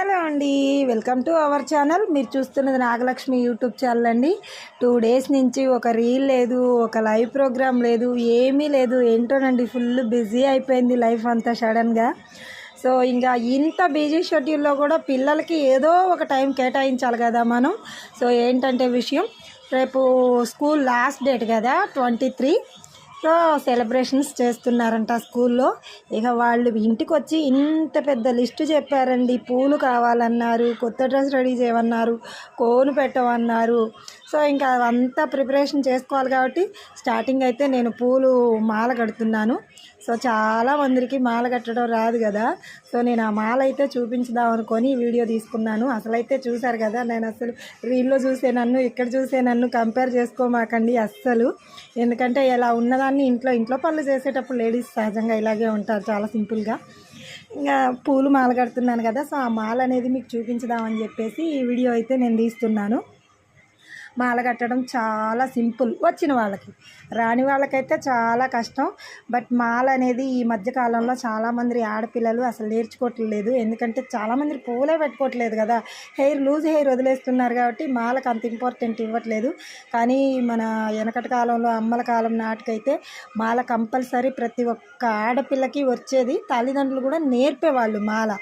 Hello అండి, welcome to our channel. మీరు చూస్తున్నది నాగలక్ష్మి యూట్యూబ్ ఛానల్ అండి. 2 డేస్ నుంచి ఒక రీల్ లేదు, ఒక లైవ్ ప్రోగ్రామ్ లేదు, ఏమీ లేదు. ఏంటోనండి, ఫుల్ బిజీ అయిపోయింది లైఫ్ అంతా సడన్గా. సో ఇంకా ఇంత బిజీ షెడ్యూల్లో కూడా పిల్లలకి ఏదో ఒక టైం కేటాయించాలి కదా మనం. సో ఏంటంటే విషయం, రేపు స్కూల్ లాస్ట్ డేట్ కదా, 23. సో సెలబ్రేషన్స్ చేస్తున్నారంట స్కూల్లో. ఇక వాళ్ళు ఇంటికి వచ్చి ఇంత పెద్ద లిస్టు చెప్పారండి. పూలు కావాలన్నారు, కొత్త డ్రెస్ రెడీ చేయమన్నారు, కోను పెట్టమన్నారు. సో ఇంకా అవంతా ప్రిపరేషన్ చేసుకోవాలి కాబట్టి స్టార్టింగ్ అయితే నేను పూలు మాల కడుతున్నాను. సో చాలా మందికి మాల కట్టడం రాదు కదా. సో నేను ఆ మాల అయితే చూపించుదాం అనుకొని వీడియో తీసుకున్నాను. అసలైతే చూశారు కదా, నేను అసలు రీల్లో చూసే నన్ను, ఇక్కడ చూసే నన్ను కంపేర్ చేసుకోమాకండి అస్సలు. ఎందుకంటే ఇలా ఉన్నదాన్ని ఇంట్లో పనులు చేసేటప్పుడు లేడీస్ సహజంగా ఇలాగే ఉంటారు, చాలా సింపుల్గా. ఇంకా పూలు మాల కడుతున్నాను కదా, సో ఆ మాల అనేది మీకు చూపించుదామని చెప్పేసి ఈ వీడియో అయితే నేను తీస్తున్నాను. మాల కట్టడం చాలా సింపుల్ వచ్చిన వాళ్ళకి, రాని వాళ్ళకైతే చాలా కష్టం. బట్ మాల అనేది ఈ మధ్యకాలంలో చాలామంది ఆడపిల్లలు అసలు నేర్చుకోవట్లేదు. ఎందుకంటే చాలామంది పూలే పెట్టుకోవట్లేదు కదా, లూజ్ హెయిర్ వదిలేస్తున్నారు కాబట్టి మాలకు అంత ఇంపార్టెంట్ ఇవ్వట్లేదు. కానీ మన వెనకటి కాలంలో అమ్మల కాలం నాటికైతే మాల కంపల్సరీ ప్రతి ఒక్క ఆడపిల్లకి వచ్చేది. తల్లిదండ్రులు కూడా నేర్పేవాళ్ళు మాల.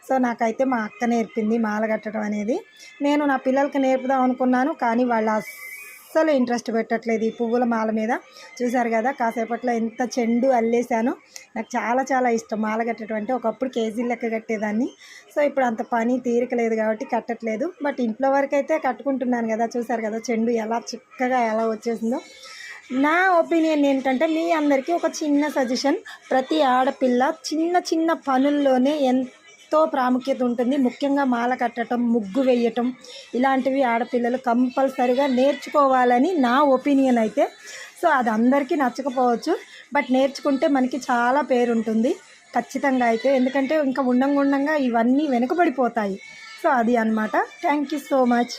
సో నాకైతే మా అక్క నేర్పింది మాల కట్టడం అనేది. నేను నా పిల్లలకి నేర్పుదాం అనుకున్నాను, కానీ వాళ్ళు అస్సలు ఇంట్రెస్ట్ పెట్టట్లేదు ఈ పువ్వుల మాల మీద. చూసారు కదా, కాసేపట్లో ఎంత చెండు అల్లేసాను. నాకు చాలా చాలా ఇష్టం మాల కట్టడం అంటే. ఒకప్పుడు కేజీలు లెక్క కట్టేదాన్ని. సో ఇప్పుడు అంత పని తీరికలేదు కాబట్టి కట్టట్లేదు. బట్ ఇంట్లో వరకు అయితే కట్టుకుంటున్నాను కదా. చూసారు కదా చెండు ఎలా చిక్కగా ఎలా వచ్చేసిందో. నా ఒపీనియన్ ఏంటంటే, మీ అందరికీ ఒక చిన్న సజెషన్. ప్రతి ఆడపిల్ల చిన్న చిన్న పనుల్లోనే ఎంతో ప్రాముఖ్యత ఉంటుంది. ముఖ్యంగా మాల కట్టడం, ముగ్గు వేయటం ఇలాంటివి ఆడపిల్లలు కంపల్సరిగా నేర్చుకోవాలని నా ఒపీనియన్ అయితే. సో అది అందరికీ నచ్చకపోవచ్చు, బట్ నేర్చుకుంటే మనకి చాలా పేరు ఉంటుంది ఖచ్చితంగా అయితే. ఎందుకంటే ఇంకా ఉండంగా ఇవన్నీ వెనుకబడిపోతాయి. సో అది అన్నమాట. Thank you so much.